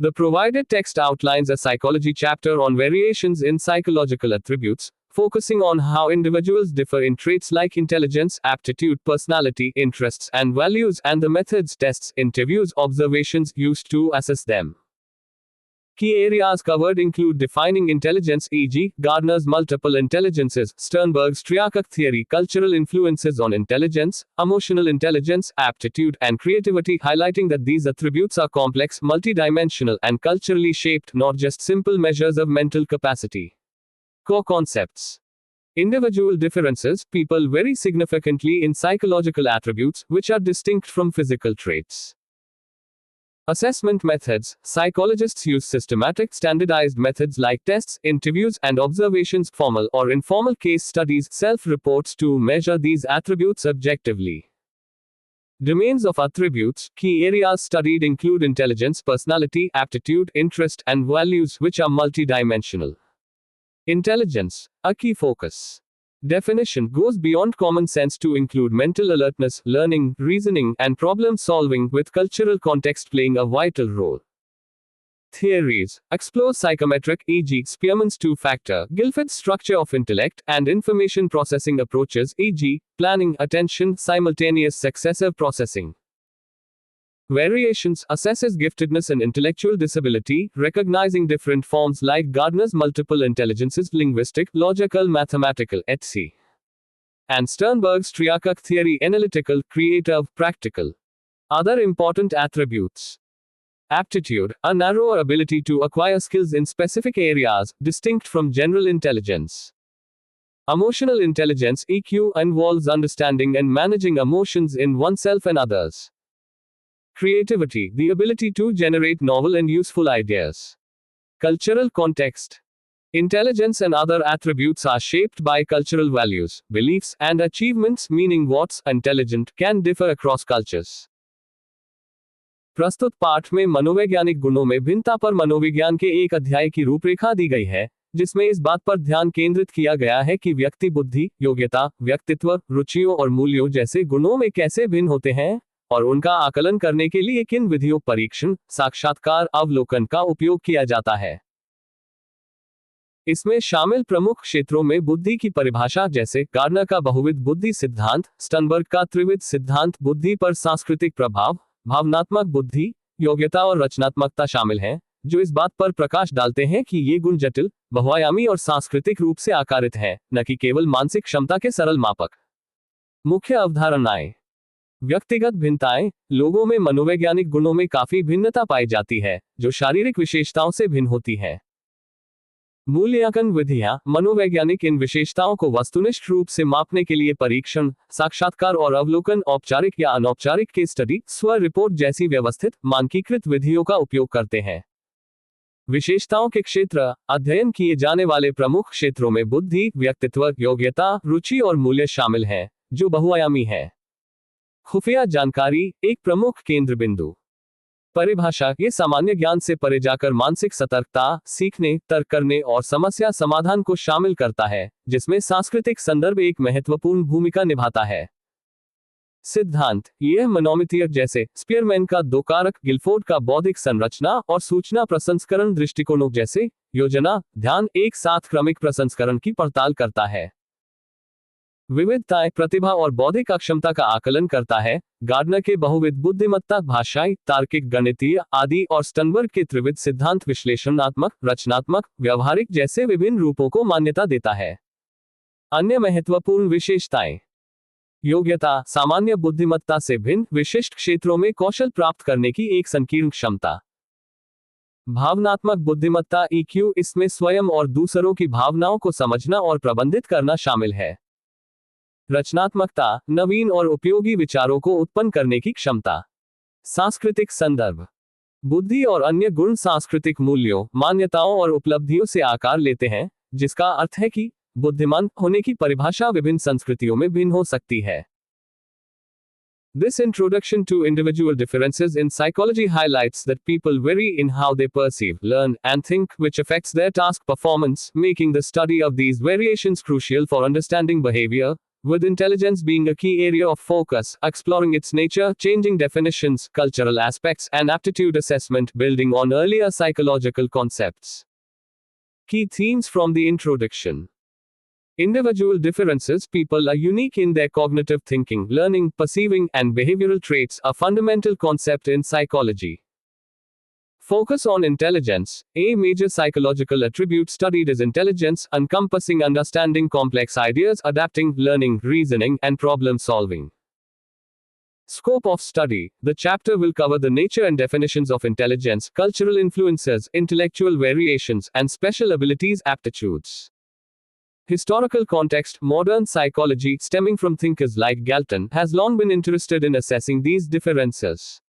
The provided text outlines a psychology chapter on variations in psychological attributes, focusing on how individuals differ in traits like intelligence, aptitude, personality, interests, and values, and the methods, tests, interviews, observations used to assess them. Key areas covered include defining intelligence, e.g., Gardner's multiple intelligences, Sternberg's triarch theory, cultural influences on intelligence, emotional intelligence, aptitude, and creativity, highlighting that these attributes are complex, multidimensional, and culturally shaped, not just simple measures of mental capacity. Core concepts. Individual differences. People vary significantly in psychological attributes, which are distinct from physical traits. Assessment methods. Psychologists use systematic, standardized methods like tests, interviews, and observations, formal or informal case studies, self-reports to measure these attributes objectively. Domains of attributes. Key areas studied include intelligence, personality, aptitude, interest, and values, which are multidimensional. Intelligence, a key focus. Definition goes beyond common sense to include mental alertness, learning, reasoning, and problem solving, with cultural context playing a vital role. Theories explore psychometric, e.g., Spearman's two-factor, Guilford's structure of intellect, and information processing approaches, e.g., planning, attention, simultaneous successive processing. Variations assesses giftedness and intellectual disability, recognizing different forms like Gardner's multiple intelligences, linguistic, logical, mathematical, etc., and Sternberg's triarch theory, analytical, creative, practical. Other important attributes. Aptitude, a narrower ability to acquire skills in specific areas, distinct from general intelligence. Emotional intelligence, EQ, involves understanding and managing emotions in oneself and others. Creativity, the ability to generate novel and useful ideas. Cultural context. Intelligence and other attributes are shaped by cultural values, beliefs, and achievements, meaning what's intelligent can differ across cultures. प्रस्तुत पाठ में मनोवैज्ञानिक गुणों में भिन्नता पर मनोविज्ञान के एक अध्याय की रूपरेखा दी गई है, जिसमें इस बात पर ध्यान केंद्रित किया गया है कि व्यक्ति बुद्धि, योग्यता, व्यक्तित्व, रुचियों और मूल्यों जैसे गुणों में कैसे भिन्न होते हैं, और उनका आकलन करने के लिए किन विधियों, परीक्षण, साक्षात्कार, अवलोकन का उपयोग किया जाता है। इसमें शामिल प्रमुख क्षेत्रों में बुद्धि की परिभाषा, जैसे गार्डनर का बहुविध बुद्धि सिद्धांत, स्टर्नबर्ग का त्रिविध सिद्धांत, बुद्धि पर सांस्कृतिक प्रभाव, भावनात्मक बुद्धि, योग्यता और रचनात्मकता शामिल हैं, जो इस बात पर प्रकाश डालते हैं कि ये गुण जटिल, बहुआयामी और सांस्कृतिक रूप से आकारित हैं, न कि केवल मानसिक क्षमता के सरल मापक। मुख्य अवधारणाएं। व्यक्तिगत भिन्नताएं। लोगों में मनोवैज्ञानिक गुणों में काफी भिन्नता पाई जाती है, जो शारीरिक विशेषताओं से भिन्न होती है। मूल्यांकन विधियां। मनोवैज्ञानिक इन विशेषताओं को वस्तुनिष्ठ रूप से मापने के लिए परीक्षण, साक्षात्कार और अवलोकन, औपचारिक या अनौपचारिक केस स्टडी, स्व रिपोर्ट जैसी व्यवस्थित, मानकीकृत विधियों का उपयोग करते हैं। विशेषताओं के क्षेत्र। अध्ययन किए जाने वाले प्रमुख क्षेत्रों में बुद्धि, व्यक्तित्व, योग्यता, रुचि और मूल्य शामिल हैं, जो बहुआयामी है। खुफिया जानकारी एक प्रमुख केंद्र बिंदु। परिभाषा। ये सामान्य ज्ञान से परे जाकर मानसिक सतर्कता, सीखने, तर्क करने और समस्या समाधान को शामिल करता है, जिसमें सांस्कृतिक संदर्भ एक महत्वपूर्ण भूमिका निभाता है। सिद्धांत। यह मनोमितीय, जैसे स्पीयरमैन का दो कारक, गिलफोर्ड का बौद्धिक संरचना और सूचना प्रसंस्करण दृष्टिकोणों जैसे योजना, ध्यान, एक साथ क्रमिक प्रसंस्करण की पड़ताल करता है। विविधताएं। प्रतिभा और बौद्धिक अक्षमता का आकलन करता है। गार्डनर के बहुविध बुद्धिमत्ता, भाषाई, तार्किक, गणितीय आदि, और स्टर्नबर्ग के त्रिविध सिद्धांत विश्लेषणात्मक, रचनात्मक, व्यावहारिक जैसे विभिन्न रूपों को मान्यता देता है। अन्य महत्वपूर्ण विशेषताएं। योग्यता। सामान्य बुद्धिमत्ता से भिन्न, विशिष्ट क्षेत्रों में कौशल प्राप्त करने की एक संकीर्ण क्षमता। भावनात्मक बुद्धिमत्ता, EQ, इसमें स्वयं और दूसरों की भावनाओं को समझना और प्रबंधित करना शामिल है। रचनात्मकता। नवीन और उपयोगी विचारों को उत्पन्न करने की क्षमता। सांस्कृतिक संदर्भ। बुद्धि और अन्य गुण सांस्कृतिक मूल्यों, मान्यताओं और उपलब्धियों से आकार लेते हैं, जिसका अर्थ है कि बुद्धिमान होने की परिभाषा विभिन्न संस्कृतियों में भिन्न हो सकती है। This introduction to individual differences in psychology highlights that people vary in how they perceive, learn, and think, which affects their task performance, making the study of these variations crucial for understanding behavior, with intelligence being a key area of focus, exploring its nature, changing definitions, cultural aspects, and aptitude assessment, building on earlier psychological concepts. Key themes from the introduction. Individual differences. People are unique in their cognitive thinking, learning, perceiving, and behavioral traits, a fundamental concept in psychology. Focus on intelligence. A major psychological attribute studied is intelligence, encompassing understanding complex ideas, adapting, learning, reasoning, and problem solving. Scope of study. The chapter will cover the nature and definitions of intelligence, cultural influences, intellectual variations, and special abilities aptitudes. Historical context. Modern psychology, stemming from thinkers like Galton, has long been interested in assessing these differences.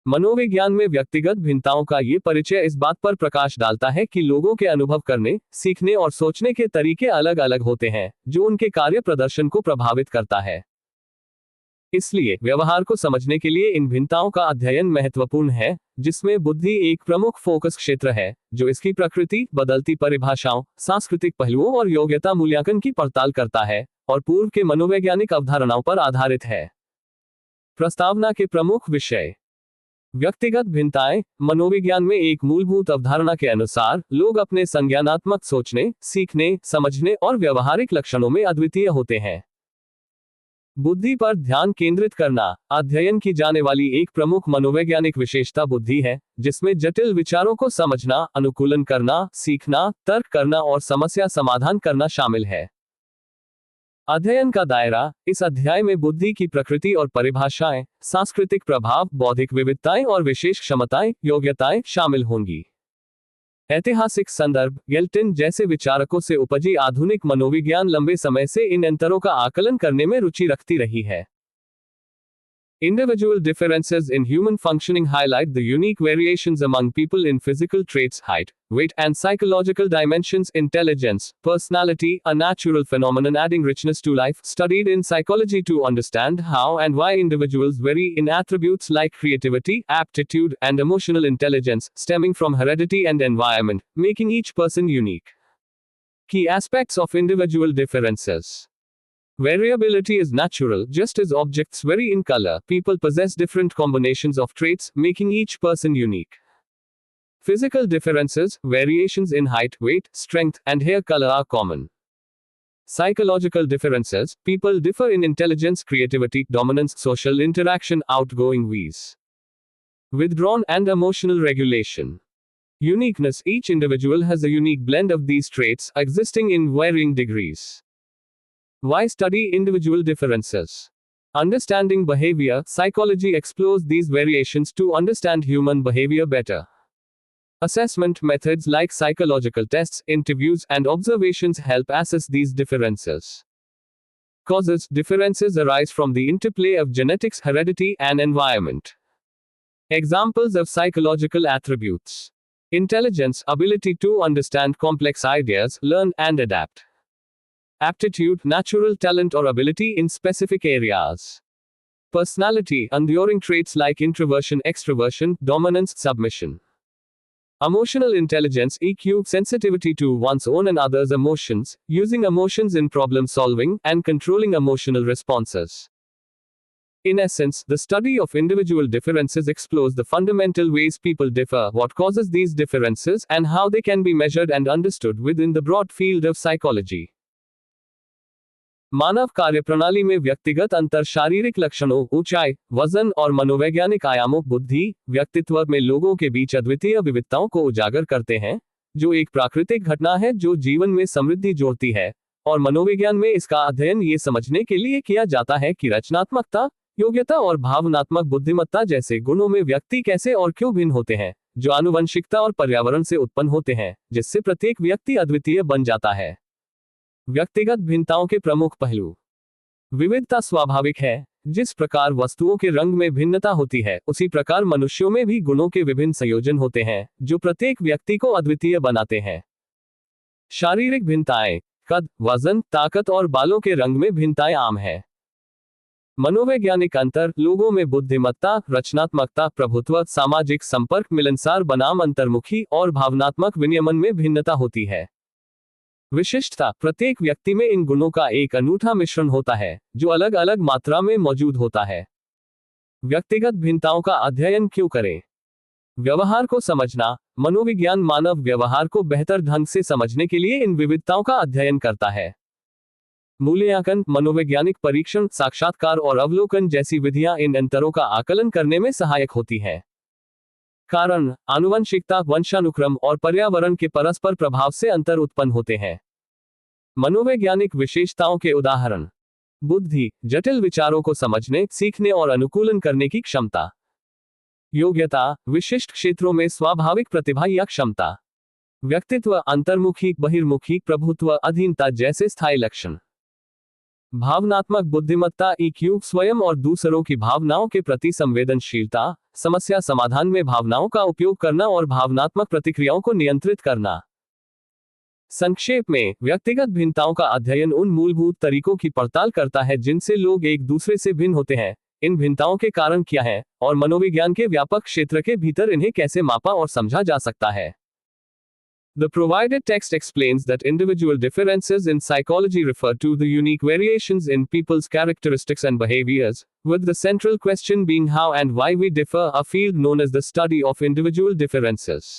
मनोविज्ञान में व्यक्तिगत भिन्नताओं का ये परिचय इस बात पर प्रकाश डालता है कि लोगों के अनुभव करने, सीखने और सोचने के तरीके अलग अलग होते हैं, जो उनके कार्य प्रदर्शन को प्रभावित करता है। इसलिए व्यवहार को समझने के लिए इन भिन्नताओं का अध्ययन महत्वपूर्ण है, जिसमें बुद्धि एक प्रमुख फोकस क्षेत्र है, जो इसकी प्रकृति, बदलती परिभाषाओं, सांस्कृतिक पहलुओं और योग्यता मूल्यांकन की पड़ताल करता है, और पूर्व के मनोवैज्ञानिक अवधारणाओं पर आधारित है। प्रस्तावना के प्रमुख विषय। व्यक्तिगत भिन्नताएं। मनोविज्ञान में एक मूलभूत अवधारणा के अनुसार, लोग अपने संज्ञानात्मक सोचने, सीखने, समझने और व्यवहारिक लक्षणों में अद्वितीय होते हैं। बुद्धि पर ध्यान केंद्रित करना। अध्ययन की जाने वाली एक प्रमुख मनोवैज्ञानिक विशेषता बुद्धि है, जिसमें जटिल विचारों को समझना, अनुकूलन करना, सीखना, तर्क करना और समस्या समाधान करना शामिल है। अध्ययन का दायरा। इस अध्याय में बुद्धि की प्रकृति और परिभाषाएं, सांस्कृतिक प्रभाव, बौद्धिक विविधताएं और विशेष क्षमताएं, योग्यताएं शामिल होंगी। ऐतिहासिक संदर्भ। गेल्टन जैसे विचारकों से उपजी आधुनिक मनोविज्ञान लंबे समय से इन अंतरों का आकलन करने में रुचि रखती रही है। Individual differences in human functioning highlight the unique variations among people in physical traits, height, weight, and psychological dimensions. Intelligence, personality, a natural phenomenon adding richness to life, studied in psychology to understand how and why individuals vary in attributes like creativity, aptitude, and emotional intelligence, stemming from heredity and environment, making each person unique. Key aspects of individual differences. Variability is natural. Just as objects vary in color, people possess different combinations of traits, making each person unique. Physical differences, variations in height, weight, strength, and hair color are common. Psychological differences, people differ in intelligence, creativity, dominance, social interaction, outgoing views, withdrawn, and emotional regulation. Uniqueness, each individual has a unique blend of these traits, existing in varying degrees. Why study individual differences? Understanding behavior. Psychology explores these variations to understand human behavior better. Assessment methods like psychological tests, interviews, and observations help assess these differences. Causes. Differences arise from the interplay of genetics, heredity, and environment. Examples of psychological attributes. Intelligence, ability to understand complex ideas, learn, and adapt. Aptitude, natural talent or ability in specific areas. Personality, enduring traits like introversion, extroversion, dominance, submission. Emotional intelligence, EQ, sensitivity to one's own and others' emotions, using emotions in problem solving, and controlling emotional responses. In essence, the study of individual differences explores the fundamental ways people differ, what causes these differences, and how they can be measured and understood within the broad field of psychology. मानव कार्यप्रणाली में व्यक्तिगत अंतर शारीरिक लक्षणों, ऊंचाई, वजन और मनोवैज्ञानिक आयामों, बुद्धि, व्यक्तित्व में लोगों के बीच अद्वितीय विविधताओं को उजागर करते हैं, जो एक प्राकृतिक घटना है जो जीवन में समृद्धि जोड़ती है, और मनोविज्ञान में इसका अध्ययन ये समझने के लिए किया जाता है कि रचनात्मकता, योग्यता और भावनात्मक बुद्धिमत्ता जैसे गुणों में व्यक्ति कैसे और क्यों भिन्न होते हैं, जो आनुवंशिकता और पर्यावरण से उत्पन्न होते हैं, जिससे प्रत्येक व्यक्ति अद्वितीय बन जाता है। व्यक्तिगत भिन्नताओं के प्रमुख पहलू। विविधता स्वाभाविक है। जिस प्रकार वस्तुओं के रंग में भिन्नता होती है, उसी प्रकार मनुष्यों में भी गुणों के विभिन्न संयोजन होते हैं, जो प्रत्येक व्यक्ति को अद्वितीय बनाते हैं। शारीरिक भिन्नताएं। कद, वजन, ताकत और बालों के रंग में भिन्नताएं आम हैं। मनोवैज्ञानिक अंतर। लोगों में बुद्धिमत्ता, रचनात्मकता, प्रभुत्व, सामाजिक संपर्क, मिलनसार बनाम अंतर्मुखी और भावनात्मक विनियमन में भिन्नता होती है। विशिष्टता, प्रत्येक व्यक्ति में इन गुणों का एक अनूठा मिश्रण होता है जो अलग अलग मात्रा में मौजूद होता है। व्यक्तिगत भिन्नताओं का अध्ययन क्यों करें? व्यवहार को समझना। मनोविज्ञान मानव व्यवहार को बेहतर ढंग से समझने के लिए इन विविधताओं का अध्ययन करता है। मूल्यांकन, मनोवैज्ञानिक परीक्षण, साक्षात्कार और अवलोकन जैसी विधियां इन अंतरों का आकलन करने में सहायक होती हैं। कारण, आनुवंशिकता, वंशानुक्रम और पर्यावरण के परस्पर प्रभाव से अंतर उत्पन्न होते हैं। मनोवैज्ञानिक विशेषताओं के उदाहरण: बुद्धि, जटिल विचारों को समझने, सीखने और अनुकूलन करने की क्षमता। योग्यता, विशिष्ट क्षेत्रों में स्वाभाविक प्रतिभा या क्षमता। व्यक्तित्व, अंतर्मुखी, बहिर्मुखी, प्रभुत्व, अधीनता जैसे स्थायी लक्षण। भावनात्मक बुद्धिमत्ता EQ, स्वयं और दूसरों की भावनाओं के प्रति संवेदनशीलता, समस्या समाधान में भावनाओं का उपयोग करना और भावनात्मक प्रतिक्रियाओं को नियंत्रित करना। संक्षेप में, व्यक्तिगत भिन्नताओं का अध्ययन उन मूलभूत तरीकों की पड़ताल करता है जिनसे लोग एक दूसरे से भिन्न होते हैं, इन भिन्नताओं के कारण क्या हैं, और मनोविज्ञान के व्यापक क्षेत्र के भीतर इन्हें कैसे मापा और समझा जा सकता है। The provided text explains that individual differences in psychology refer to the unique variations in people's characteristics and behaviors, with the central question being how and why we differ, a field known as the study of individual differences.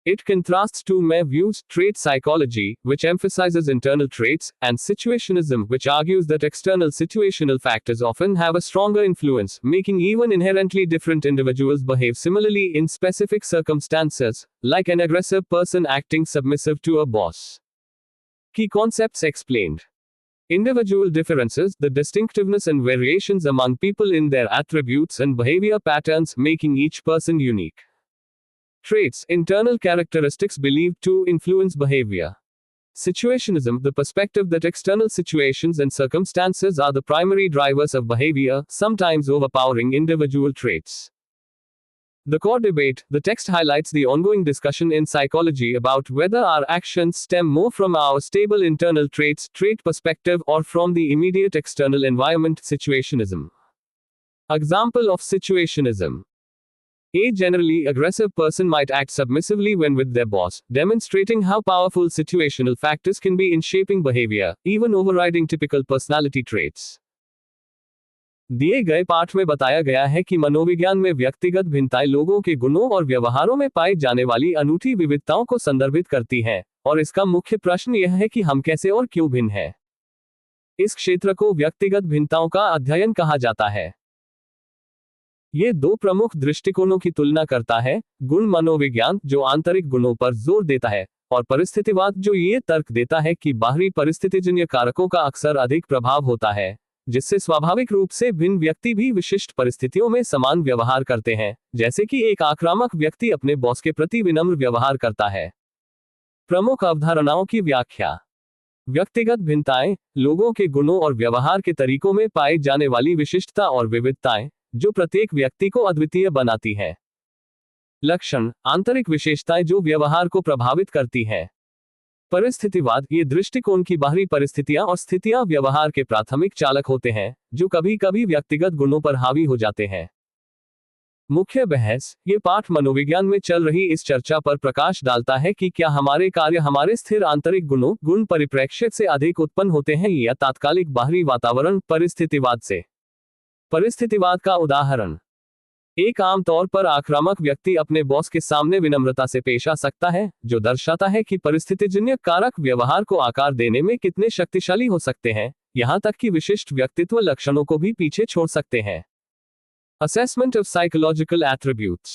It contrasts two main views: trait psychology, which emphasizes internal traits, and situationism, which argues that external situational factors often have a stronger influence, making even inherently different individuals behave similarly in specific circumstances, like an aggressive person acting submissive to a boss. Key concepts explained. Individual differences, the distinctiveness and variations among people in their attributes and behavior patterns, making each person unique. Traits, internal characteristics believed to influence behavior. Situationism, the perspective that external situations and circumstances are the primary drivers of behavior, sometimes overpowering individual traits. The core debate, the text highlights the ongoing discussion in psychology about whether our actions stem more from our stable internal traits, trait perspective, or from the immediate external environment, situationism. Example of situationism. A generally aggressive person might act submissively when with their boss, demonstrating how powerful situational factors can be in shaping behavior, even overriding typical personality traits. दिए गए पाठ में बताया गया है कि मनोविज्ञान में व्यक्तिगत भिन्नताएं लोगों के गुणों और व्यवहारों में पाई जाने वाली अनूठी विविधताओं को संदर्भित करती हैं, और इसका मुख्य प्रश्न यह है कि हम कैसे और क्यों भिन्न हैं। इस क्षेत्र को व्यक्तिगत भिन्नताओं का अध्ययन कहा जाता है। ये दो प्रमुख दृष्टिकोणों की तुलना करता है: गुण मनोविज्ञान, जो आंतरिक गुणों पर जोर देता है, और परिस्थितिवाद, जो ये तर्क देता है कि बाहरी परिस्थितिजन्य कारकों का अक्सर अधिक प्रभाव होता है, जिससे स्वाभाविक रूप से भिन्न व्यक्ति भी विशिष्ट परिस्थितियों में समान व्यवहार करते हैं, जैसे कि एक आक्रामक व्यक्ति अपने बॉस के प्रति विनम्र व्यवहार करता है। प्रमुख अवधारणाओं की व्याख्या। व्यक्तिगत भिन्नताएं, लोगों के गुणों और व्यवहार के तरीकों में पाई जाने वाली विशिष्टता और विविधताएं, जो प्रत्येक व्यक्ति को अद्वितीय बनाती है। लक्षण, आंतरिक विशेषताएं जो व्यवहार को प्रभावित करती हैं। परिस्थितिवाद, ये दृष्टिकोण की बाहरी परिस्थितियां और स्थितियां व्यवहार के प्राथमिक चालक होते हैं, जो कभी कभी व्यक्तिगत गुणों पर हावी हो जाते हैं। मुख्य बहस, ये पाठ मनोविज्ञान में चल रही इस चर्चा पर प्रकाश डालता है कि क्या हमारे कार्य हमारे स्थिर आंतरिक गुणों, गुण परिप्रेक्ष्य से अधिक उत्पन्न होते हैं या तात्कालिक बाहरी वातावरण, परिस्थितिवाद से। परिस्थितिवाद का उदाहरण। एक आमतौर पर आक्रामक व्यक्ति अपने बॉस के सामने विनम्रता से पेश आ सकता है, जो दर्शाता है कि परिस्थितिजन्य कारक व्यवहार को आकार देने में कितने शक्तिशाली हो सकते हैं, यहां तक कि विशिष्ट व्यक्तित्व लक्षणों को भी पीछे छोड़ सकते हैं। Assessment of psychological attributes.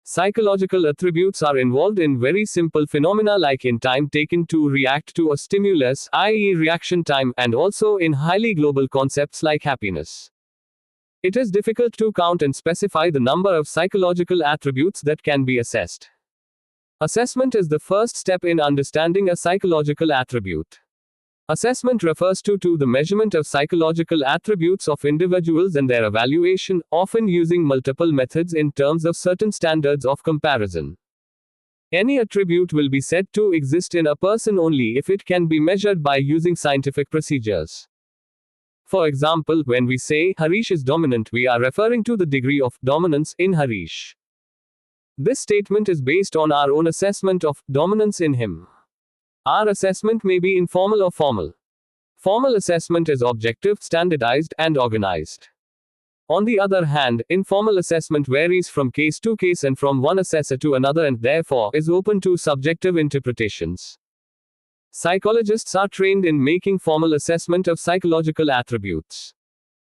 Psychological attributes are involved in very simple phenomena like in time taken to react to a stimulus, i.e. reaction time, and also in highly global concepts like happiness. It is difficult to count and specify the number of psychological attributes that can be assessed. Assessment is the first step in understanding a psychological attribute. Assessment refers to the measurement of psychological attributes of individuals and their evaluation, often using multiple methods in terms of certain standards of comparison. Any attribute will be said to exist in a person only if it can be measured by using scientific procedures. For example, when we say Harish is dominant, we are referring to the degree of dominance in Harish. This statement is based on our own assessment of dominance in him. Our assessment may be informal or formal. Formal assessment is objective, standardized, and organized. On the other hand, informal assessment varies from case to case and from one assessor to another and therefore is open to subjective interpretations. Psychologists are trained in making formal assessment of psychological attributes.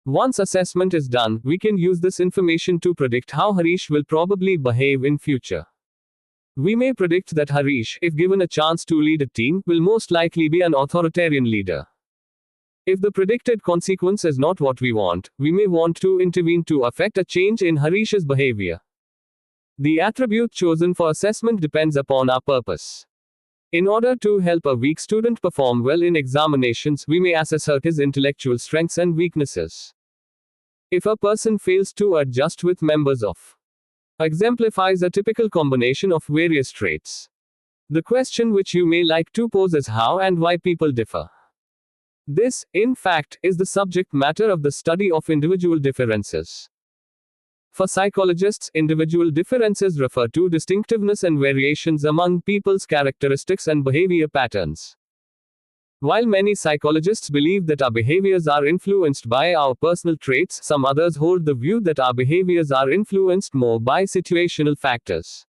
Once assessment is done, we can use this information to predict how Harish will probably behave in future. We may predict that Harish, if given a chance to lead a team, will most likely be an authoritarian leader. If the predicted consequence is not what we want, we may want to intervene to affect a change in Harish's behavior. The attribute chosen for assessment depends upon our purpose. In order to help a weak student perform well in examinations, we may assess his intellectual strengths and weaknesses. If a person fails to adjust with members of, exemplifies a typical combination of various traits. The question which you may like to pose is how and why people differ. This, in fact, is the subject matter of the study of individual differences. For psychologists, individual differences refer to distinctiveness and variations among people's characteristics and behavior patterns. While many psychologists believe that our behaviors are influenced by our personal traits, some others hold the view that our behaviors are influenced more by situational factors.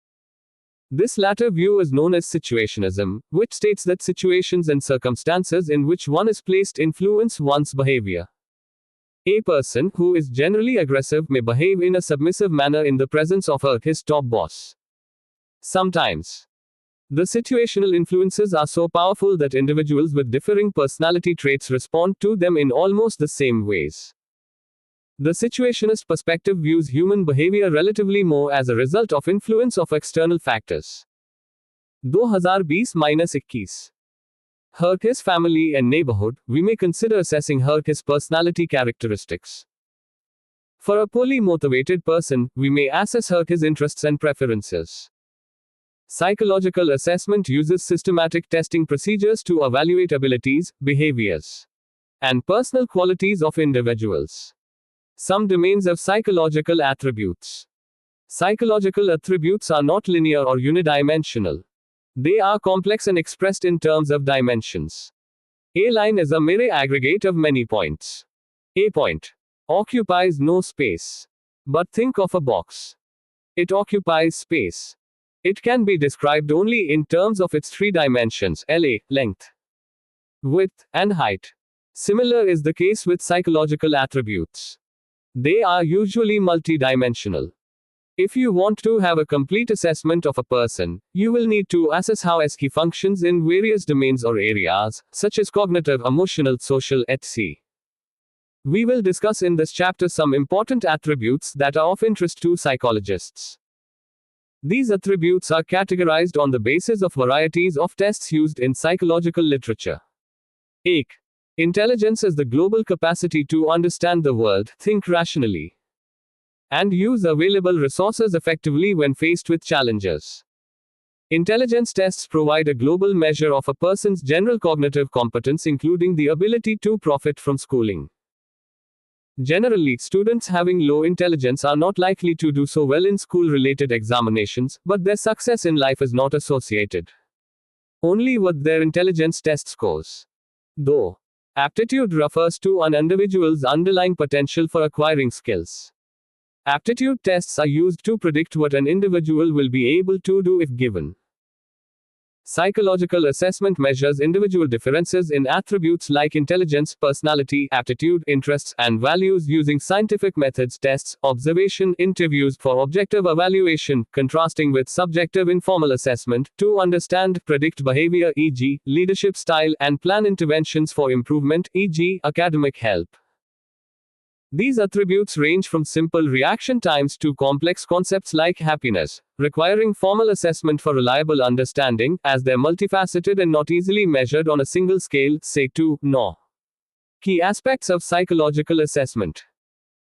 This latter view is known as situationism, which states that situations and circumstances in which one is placed influence one's behavior. A person who is generally aggressive may behave in a submissive manner in the presence of his top boss. Sometimes, the situational influences are so powerful that individuals with differing personality traits respond to them in almost the same ways. The situationist perspective views human behavior relatively more as a result of influence of external factors. 2020-21. His family and neighborhood, we may consider assessing his personality characteristics. For a poorly motivated person, we may assess his interests and preferences. Psychological assessment uses systematic testing procedures to evaluate abilities, behaviors, and personal qualities of individuals. Some domains of psychological attributes. Psychological attributes are not linear or unidimensional. They are complex and expressed in terms of dimensions. A line is a mere aggregate of many points. A point occupies no space. But think of a box. It occupies space. It can be described only in terms of its three dimensions: LA, length, width, and height. Similar is the case with psychological attributes. They are usually multidimensional. If you want to have a complete assessment of a person, you will need to assess how he functions in various domains or areas, such as cognitive, emotional, social, etc. We will discuss in this chapter some important attributes that are of interest to psychologists. These attributes are categorized on the basis of varieties of tests used in psychological literature. 1. Intelligence is the global capacity to understand the world, think rationally, and use available resources effectively when faced with challenges. Intelligence tests provide a global measure of a person's general cognitive competence, including the ability to profit from schooling. Generally, students having low intelligence are not likely to do so well in school-related examinations, but their success in life is not associated only with their intelligence test scores. Though aptitude refers to an individual's underlying potential for acquiring skills. Aptitude tests are used to predict what an individual will be able to do if given. Psychological assessment measures individual differences in attributes like intelligence, personality, aptitude, interests, and values using scientific methods, tests, observation, interviews for objective evaluation, contrasting with subjective informal assessment, to understand, predict behavior, e.g., leadership style, and plan interventions for improvement, e.g., academic help. These attributes range from simple reaction times to complex concepts like happiness, requiring formal assessment for reliable understanding, as they're multifaceted and not easily measured on a single scale, say 2, no. Key aspects of psychological assessment.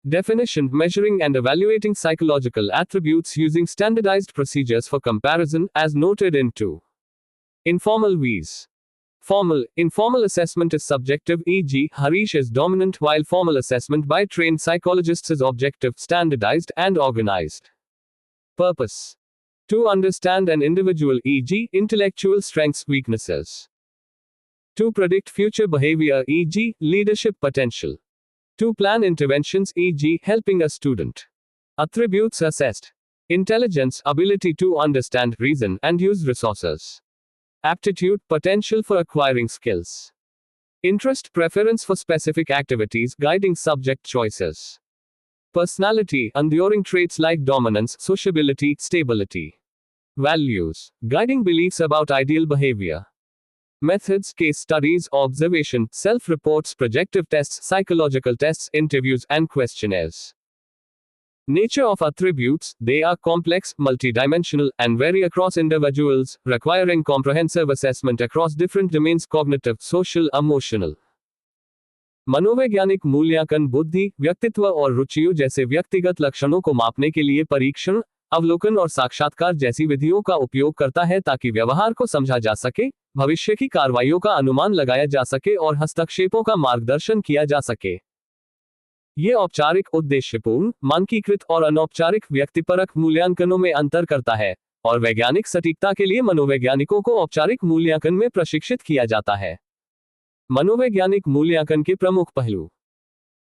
Definition: measuring and evaluating psychological attributes using standardized procedures for comparison, as noted in 2. Informal ways. Formal, informal assessment is subjective, e.g., Harish is dominant, while formal assessment by trained psychologists is objective, standardized, and organized. Purpose: to understand an individual, e.g., intellectual strengths, weaknesses, To predict future behavior, e.g., leadership potential. To plan interventions, e.g., helping a student. Attributes assessed. Intelligence, ability to understand, reason, and use resources. Aptitude, potential for acquiring skills. Interest, preference for specific activities, guiding subject choices. Personality, enduring traits like dominance, sociability, stability. Values, guiding beliefs about ideal behavior. Methods, case studies, observation, self-reports, projective tests, psychological tests, interviews, and questionnaires. Nature of attributes, they are complex, multidimensional, and vary across individuals, requiring comprehensive assessment across different domains: cognitive, social, emotional. मनोवैज्ञानिक मूल्यांकन बुद्धि, व्यक्तित्व और रुचियों जैसे व्यक्तिगत लक्षणों को मापने के लिए परीक्षण, अवलोकन और साक्षात्कार जैसी विधियों का उपयोग करता है ताकि व्यवहार को समझा जा सके, भविष्य की कार्रवाइयों का अनुमान लगाया जा सके और हस्तक्षेपों का मार्गदर्शन किया जा सके। ये औपचारिक, उद्देश्यपूर्ण, मानकीकृत और अनौपचारिक व्यक्तिपरक मूल्यांकनों में अंतर करता है, और वैज्ञानिक सटीकता के लिए मनोवैज्ञानिकों को औपचारिक मूल्यांकन में प्रशिक्षित किया जाता है। मनोवैज्ञानिक मूल्यांकन के प्रमुख पहलू।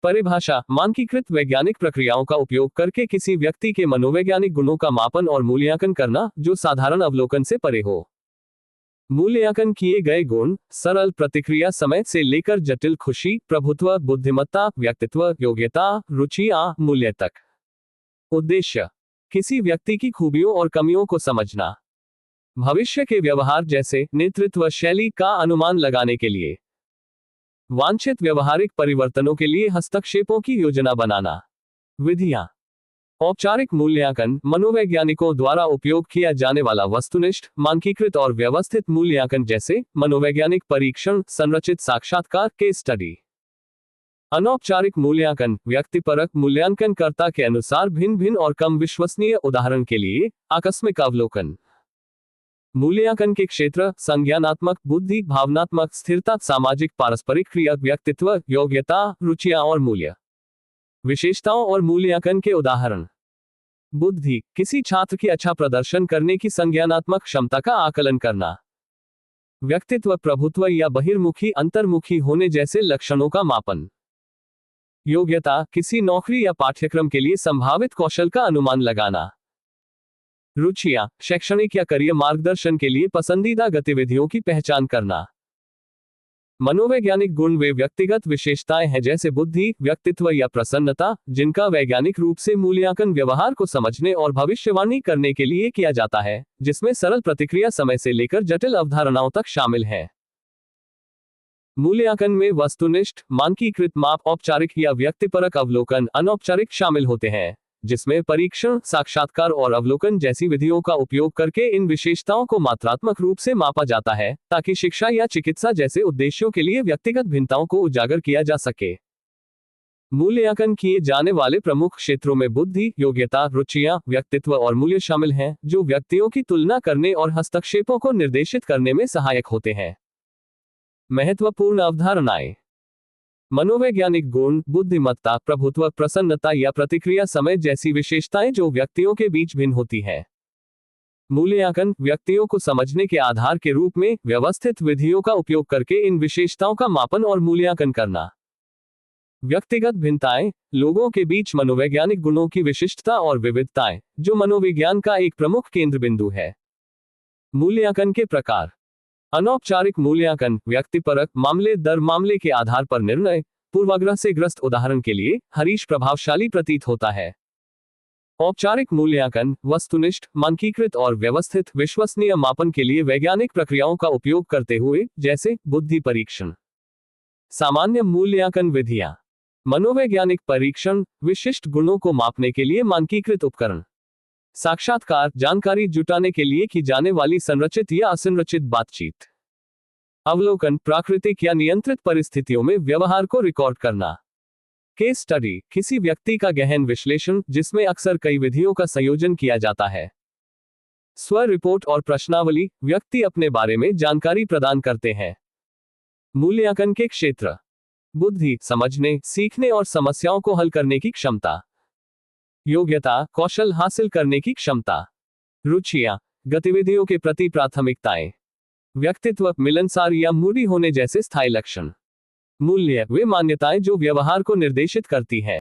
परिभाषा, मानकीकृत वैज्ञानिक प्रक्रियाओं का उपयोग करके किसी व्यक्ति के मनोवैज्ञानिक गुणों का मापन और मूल्यांकन करना, जो साधारण अवलोकन से परे हो। मूल्यांकन किए गए गुण, सरल प्रतिक्रिया समय से लेकर जटिल खुशी, प्रभुत्व, बुद्धिमत्ता, व्यक्तित्व, योग्यता, रुचि मूल्य तक। उद्देश्य, किसी व्यक्ति की खूबियों और कमियों को समझना। भविष्य के व्यवहार जैसे नेतृत्व शैली का अनुमान लगाने के लिए। वांछित व्यवहारिक परिवर्तनों के लिए हस्तक्षेपों की योजना बनाना। विधियां। औपचारिक मूल्यांकन, मनोवैज्ञानिकों द्वारा उपयोग किया जाने वाला वस्तुनिष्ठ, मानकीकृत और व्यवस्थित मूल्यांकन जैसे मनोवैज्ञानिक परीक्षण, संरचित साक्षात्कार, केस स्टडी। अनौपचारिक मूल्यांकन, व्यक्तिपरक मूल्यांकनकर्ता के अनुसार भिन्न भिन्न और कम विश्वसनीय, उदाहरण के लिए आकस्मिक अवलोकन। मूल्यांकन के क्षेत्र, संज्ञानात्मक, बुद्धि, भावनात्मक, स्थिरता, सामाजिक, पारस्परिक क्रिया, व्यक्तित्व, योग्यता, रुचियां और मूल्य। विशेषताओं और मूल्यांकन के उदाहरण। बुद्धि, किसी छात्र की अच्छा प्रदर्शन करने की संज्ञानात्मक क्षमता का आकलन करना। व्यक्तित्व, प्रभुत्व या बहिर्मुखी, अंतर्मुखी होने जैसे लक्षणों का मापन। योग्यता, किसी नौकरी या पाठ्यक्रम के लिए संभावित कौशल का अनुमान लगाना। रुचियां, शैक्षणिक या करियर मार्गदर्शन के लिए पसंदीदा गतिविधियों की पहचान करना। मनोवैज्ञानिक गुण वे व्यक्तिगत विशेषताएं हैं जैसे बुद्धि, व्यक्तित्व या प्रसन्नता, जिनका वैज्ञानिक रूप से मूल्यांकन व्यवहार को समझने और भविष्यवाणी करने के लिए किया जाता है, जिसमें सरल प्रतिक्रिया समय से लेकर जटिल अवधारणाओं तक शामिल है। मूल्यांकन में वस्तुनिष्ठ, मानकीकृत माप, औपचारिक या व्यक्तिपरक अवलोकन, अनौपचारिक शामिल होते हैं, जिसमें परीक्षण, साक्षात्कार और अवलोकन जैसी विधियों का उपयोग करके इन विशेषताओं को मात्रात्मक रूप से मापा जाता है, ताकि शिक्षा या चिकित्सा जैसे उद्देश्यों के लिए व्यक्तिगत भिन्नताओं को उजागर किया जा सके। मूल्यांकन किए जाने वाले प्रमुख क्षेत्रों में बुद्धि, योग्यता, रुचियां, व्यक्तित्व और मूल्य शामिल हैं, जो व्यक्तियों की तुलना करने और हस्तक्षेपों को निर्देशित करने में सहायक होते हैं। महत्वपूर्ण अवधारणाएं। मनोवैज्ञानिक गुण, बुद्धिमत्ता, प्रभुत्व, प्रसन्नता या प्रतिक्रिया समय जैसी विशेषताएं जो व्यक्तियों के बीच भिन्न होती हैं। मूल्यांकन, व्यक्तियों को समझने के आधार के रूप में व्यवस्थित विधियों का उपयोग करके इन विशेषताओं का मापन और मूल्यांकन करना। व्यक्तिगत भिन्नताएं, लोगों के बीच मनोवैज्ञानिक गुणों की विशिष्टता और विविधताएं, जो मनोविज्ञान का एक प्रमुख केंद्र बिंदु है। मूल्यांकन के प्रकार। अनौपचारिक मूल्यांकन, व्यक्तिपरक, मामले दर मामले के आधार पर निर्णय, पूर्वाग्रह से ग्रस्त, उदाहरण के लिए हरीश प्रभावशाली प्रतीत होता है। औपचारिक मूल्यांकन, वस्तुनिष्ठ, मानकीकृत और व्यवस्थित, विश्वसनीय मापन के लिए वैज्ञानिक प्रक्रियाओं का उपयोग करते हुए, जैसे बुद्धि परीक्षण। सामान्य मूल्यांकन विधियां। मनोवैज्ञानिक परीक्षण, विशिष्ट गुणों को मापने के लिए मानकीकृत उपकरण। साक्षात्कार, जानकारी जुटाने के लिए की जाने वाली संरचित या असंरचित बातचीत। अवलोकन, प्राकृतिक या नियंत्रित परिस्थितियों में व्यवहार को रिकॉर्ड करना। केस स्टडी, किसी व्यक्ति का गहन विश्लेषण, जिसमें अक्सर कई विधियों का संयोजन किया जाता है। स्व रिपोर्ट और प्रश्नावली, व्यक्ति अपने बारे में जानकारी प्रदान करते हैं। मूल्यांकन के क्षेत्र। बुद्धि, समझने, सीखने और समस्याओं को हल करने की क्षमता। योग्यता, कौशल हासिल करने की क्षमता। रुचियां, गतिविधियों के प्रति प्राथमिकताएं। व्यक्तित्व, मिलनसार या मूडी होने जैसे स्थायी लक्षण। मूल्य, वे मान्यताएं जो व्यवहार को निर्देशित करती हैं।